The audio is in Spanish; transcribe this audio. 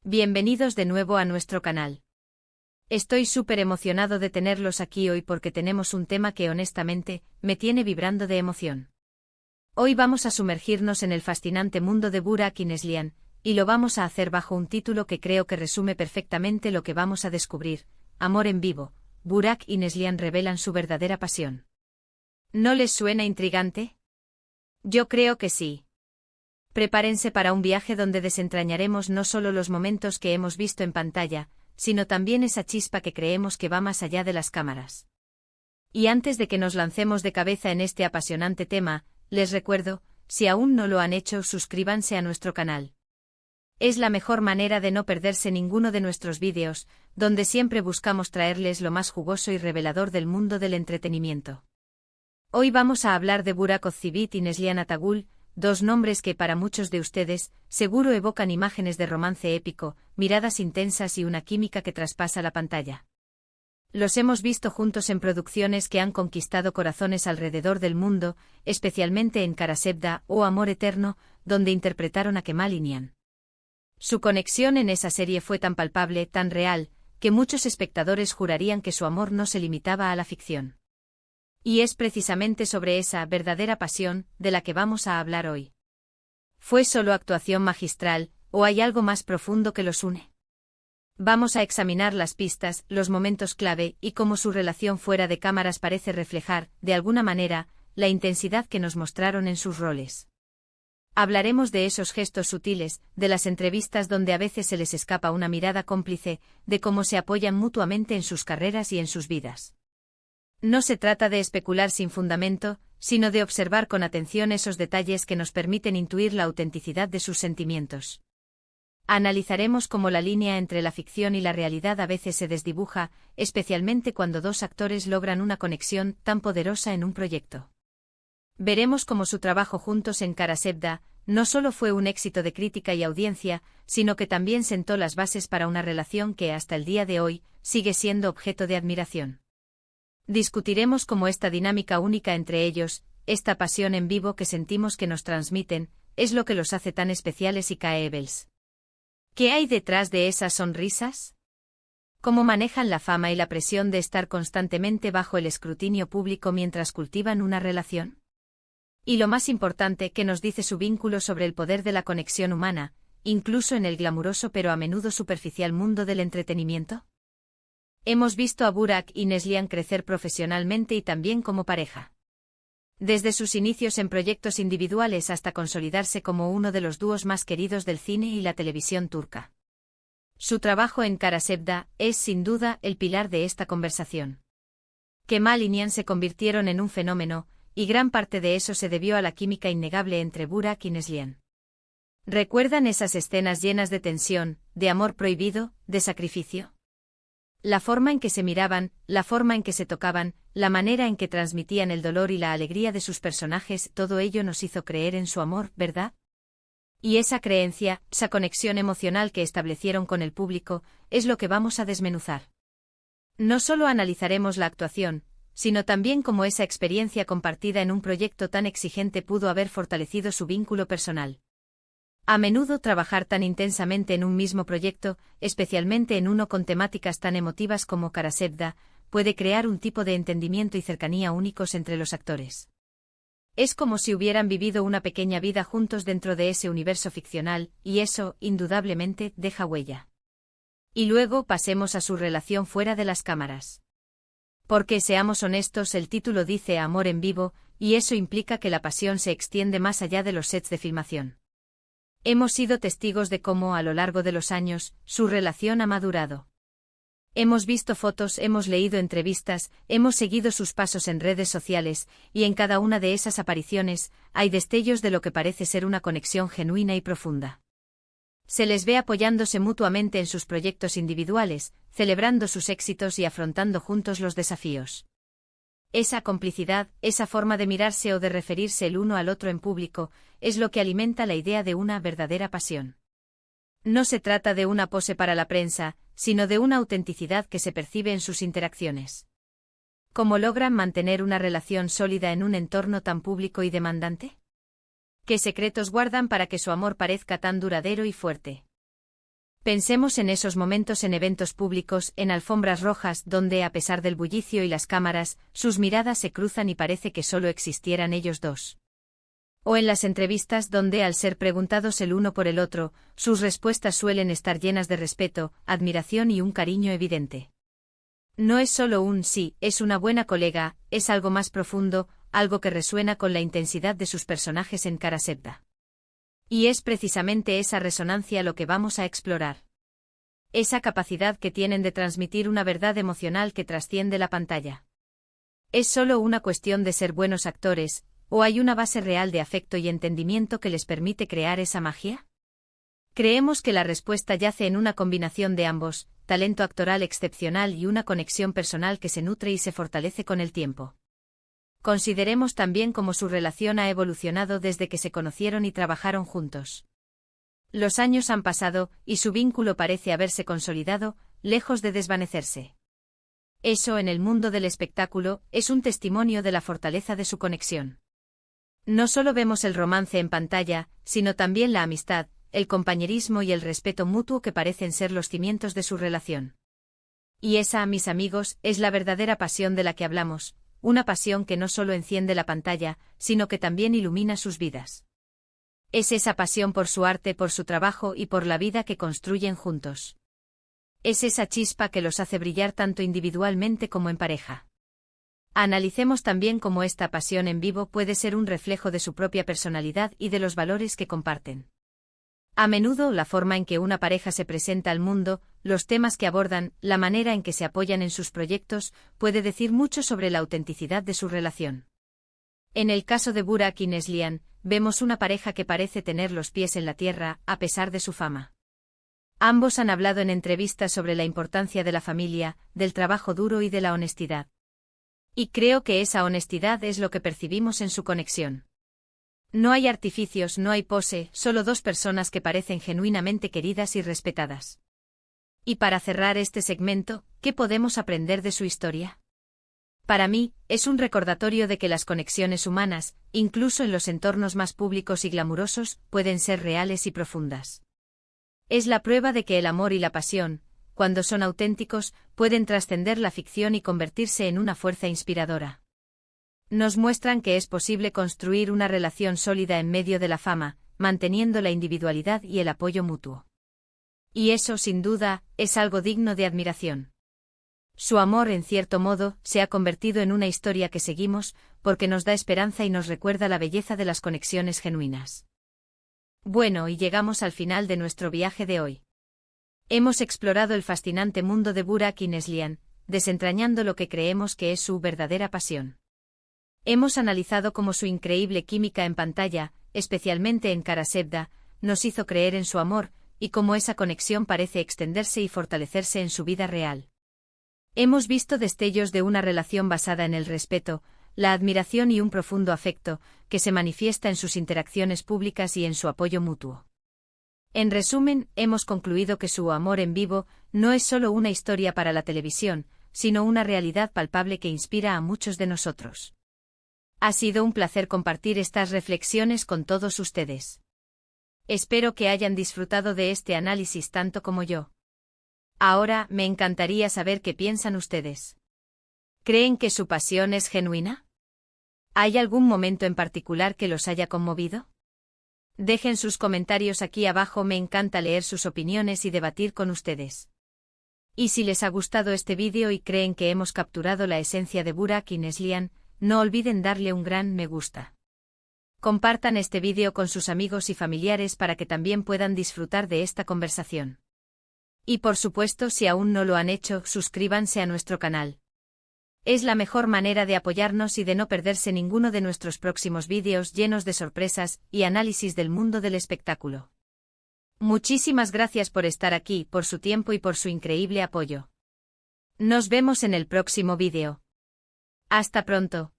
Bienvenidos de nuevo a nuestro canal. Estoy súper emocionado de tenerlos aquí hoy porque tenemos un tema que honestamente me tiene vibrando de emoción. Hoy vamos a sumergirnos en el fascinante mundo de Burak y Neslihan, y lo vamos a hacer bajo un título que creo que resume perfectamente lo que vamos a descubrir: Amor en vivo. Burak y Neslihan revelan su verdadera pasión. ¿No les suena intrigante? Yo creo que sí. Prepárense para un viaje donde desentrañaremos no solo los momentos que hemos visto en pantalla, sino también esa chispa que creemos que va más allá de las cámaras. Y antes de que nos lancemos de cabeza en este apasionante tema, les recuerdo, si aún no lo han hecho, suscríbanse a nuestro canal. Es la mejor manera de no perderse ninguno de nuestros vídeos, donde siempre buscamos traerles lo más jugoso y revelador del mundo del entretenimiento. Hoy vamos a hablar de Burak Ozceğit y Neslihan Atagül, dos nombres que para muchos de ustedes seguro evocan imágenes de romance épico, miradas intensas y una química que traspasa la pantalla. Los hemos visto juntos en producciones que han conquistado corazones alrededor del mundo, especialmente en Kara Sevda o Amor Eterno, donde interpretaron a Kemal y Nihan. Su conexión en esa serie fue tan palpable, tan real, que muchos espectadores jurarían que su amor no se limitaba a la ficción. Y es precisamente sobre esa verdadera pasión de la que vamos a hablar hoy. ¿Fue solo actuación magistral, o hay algo más profundo que los une? Vamos a examinar las pistas, los momentos clave y cómo su relación fuera de cámaras parece reflejar, de alguna manera, la intensidad que nos mostraron en sus roles. Hablaremos de esos gestos sutiles, de las entrevistas donde a veces se les escapa una mirada cómplice, de cómo se apoyan mutuamente en sus carreras y en sus vidas. No se trata de especular sin fundamento, sino de observar con atención esos detalles que nos permiten intuir la autenticidad de sus sentimientos. Analizaremos cómo la línea entre la ficción y la realidad a veces se desdibuja, especialmente cuando dos actores logran una conexión tan poderosa en un proyecto. Veremos cómo su trabajo juntos en Kara Sevda no solo fue un éxito de crítica y audiencia, sino que también sentó las bases para una relación que hasta el día de hoy sigue siendo objeto de admiración. Discutiremos cómo esta dinámica única entre ellos, esta pasión en vivo que sentimos que nos transmiten, es lo que los hace tan especiales y caebles. ¿Qué hay detrás de esas sonrisas? ¿Cómo manejan la fama y la presión de estar constantemente bajo el escrutinio público mientras cultivan una relación? Y lo más importante, ¿qué nos dice su vínculo sobre el poder de la conexión humana, incluso en el glamuroso pero a menudo superficial mundo del entretenimiento? Hemos visto a Burak y Neslihan crecer profesionalmente y también como pareja. Desde sus inicios en proyectos individuales hasta consolidarse como uno de los dúos más queridos del cine y la televisión turca. Su trabajo en Kara Sevda es sin duda el pilar de esta conversación. Kemal y Nihan se convirtieron en un fenómeno, y gran parte de eso se debió a la química innegable entre Burak y Neslihan. ¿Recuerdan esas escenas llenas de tensión, de amor prohibido, de sacrificio? La forma en que se miraban, la forma en que se tocaban, la manera en que transmitían el dolor y la alegría de sus personajes, todo ello nos hizo creer en su amor, ¿verdad? Y esa creencia, esa conexión emocional que establecieron con el público, es lo que vamos a desmenuzar. No solo analizaremos la actuación, sino también cómo esa experiencia compartida en un proyecto tan exigente pudo haber fortalecido su vínculo personal. A menudo trabajar tan intensamente en un mismo proyecto, especialmente en uno con temáticas tan emotivas como Kara Sevda, puede crear un tipo de entendimiento y cercanía únicos entre los actores. Es como si hubieran vivido una pequeña vida juntos dentro de ese universo ficcional, y eso, indudablemente, deja huella. Y luego pasemos a su relación fuera de las cámaras. Porque seamos honestos, el título dice Amor en vivo, y eso implica que la pasión se extiende más allá de los sets de filmación. Hemos sido testigos de cómo, a lo largo de los años, su relación ha madurado. Hemos visto fotos, hemos leído entrevistas, hemos seguido sus pasos en redes sociales, y en cada una de esas apariciones, hay destellos de lo que parece ser una conexión genuina y profunda. Se les ve apoyándose mutuamente en sus proyectos individuales, celebrando sus éxitos y afrontando juntos los desafíos. Esa complicidad, esa forma de mirarse o de referirse el uno al otro en público, es lo que alimenta la idea de una verdadera pasión. No se trata de una pose para la prensa, sino de una autenticidad que se percibe en sus interacciones. ¿Cómo logran mantener una relación sólida en un entorno tan público y demandante? ¿Qué secretos guardan para que su amor parezca tan duradero y fuerte? Pensemos en esos momentos en eventos públicos, en alfombras rojas, donde, a pesar del bullicio y las cámaras, sus miradas se cruzan y parece que solo existieran ellos dos. O en las entrevistas donde, al ser preguntados el uno por el otro, sus respuestas suelen estar llenas de respeto, admiración y un cariño evidente. No es solo un sí, es una buena colega, es algo más profundo, algo que resuena con la intensidad de sus personajes en Karasepda. Y es precisamente esa resonancia lo que vamos a explorar. Esa capacidad que tienen de transmitir una verdad emocional que trasciende la pantalla. ¿Es solo una cuestión de ser buenos actores, o hay una base real de afecto y entendimiento que les permite crear esa magia? Creemos que la respuesta yace en una combinación de ambos, talento actoral excepcional y una conexión personal que se nutre y se fortalece con el tiempo. Consideremos también cómo su relación ha evolucionado desde que se conocieron y trabajaron juntos. Los años han pasado, y su vínculo parece haberse consolidado, lejos de desvanecerse. Eso, en el mundo del espectáculo, es un testimonio de la fortaleza de su conexión. No solo vemos el romance en pantalla, sino también la amistad, el compañerismo y el respeto mutuo que parecen ser los cimientos de su relación. Y esa, mis amigos, es la verdadera pasión de la que hablamos, una pasión que no solo enciende la pantalla, sino que también ilumina sus vidas. Es esa pasión por su arte, por su trabajo y por la vida que construyen juntos. Es esa chispa que los hace brillar tanto individualmente como en pareja. Analicemos también cómo esta pasión en vivo puede ser un reflejo de su propia personalidad y de los valores que comparten. A menudo, la forma en que una pareja se presenta al mundo, los temas que abordan, la manera en que se apoyan en sus proyectos, puede decir mucho sobre la autenticidad de su relación. En el caso de Burak y Neslihan, vemos una pareja que parece tener los pies en la tierra, a pesar de su fama. Ambos han hablado en entrevistas sobre la importancia de la familia, del trabajo duro y de la honestidad. Y creo que esa honestidad es lo que percibimos en su conexión. No hay artificios, no hay pose, solo dos personas que parecen genuinamente queridas y respetadas. Y para cerrar este segmento, ¿qué podemos aprender de su historia? Para mí, es un recordatorio de que las conexiones humanas, incluso en los entornos más públicos y glamurosos, pueden ser reales y profundas. Es la prueba de que el amor y la pasión, cuando son auténticos, pueden trascender la ficción y convertirse en una fuerza inspiradora. Nos muestran que es posible construir una relación sólida en medio de la fama, manteniendo la individualidad y el apoyo mutuo. Y eso, sin duda, es algo digno de admiración. Su amor, en cierto modo, se ha convertido en una historia que seguimos, porque nos da esperanza y nos recuerda la belleza de las conexiones genuinas. Bueno, y llegamos al final de nuestro viaje de hoy. Hemos explorado el fascinante mundo de Burak y Neslihan, desentrañando lo que creemos que es su verdadera pasión. Hemos analizado cómo su increíble química en pantalla, especialmente en Karasepda, nos hizo creer en su amor, y cómo esa conexión parece extenderse y fortalecerse en su vida real. Hemos visto destellos de una relación basada en el respeto, la admiración y un profundo afecto, que se manifiesta en sus interacciones públicas y en su apoyo mutuo. En resumen, hemos concluido que su amor en vivo no es solo una historia para la televisión, sino una realidad palpable que inspira a muchos de nosotros. Ha sido un placer compartir estas reflexiones con todos ustedes. Espero que hayan disfrutado de este análisis tanto como yo. Ahora, me encantaría saber qué piensan ustedes. ¿Creen que su pasión es genuina? ¿Hay algún momento en particular que los haya conmovido? Dejen sus comentarios aquí abajo, me encanta leer sus opiniones y debatir con ustedes. Y si les ha gustado este vídeo y creen que hemos capturado la esencia de Burak y Neslihan, no olviden darle un gran me gusta. Compartan este vídeo con sus amigos y familiares para que también puedan disfrutar de esta conversación. Y por supuesto, si aún no lo han hecho, suscríbanse a nuestro canal. Es la mejor manera de apoyarnos y de no perderse ninguno de nuestros próximos vídeos llenos de sorpresas y análisis del mundo del espectáculo. Muchísimas gracias por estar aquí, por su tiempo y por su increíble apoyo. Nos vemos en el próximo vídeo. Hasta pronto.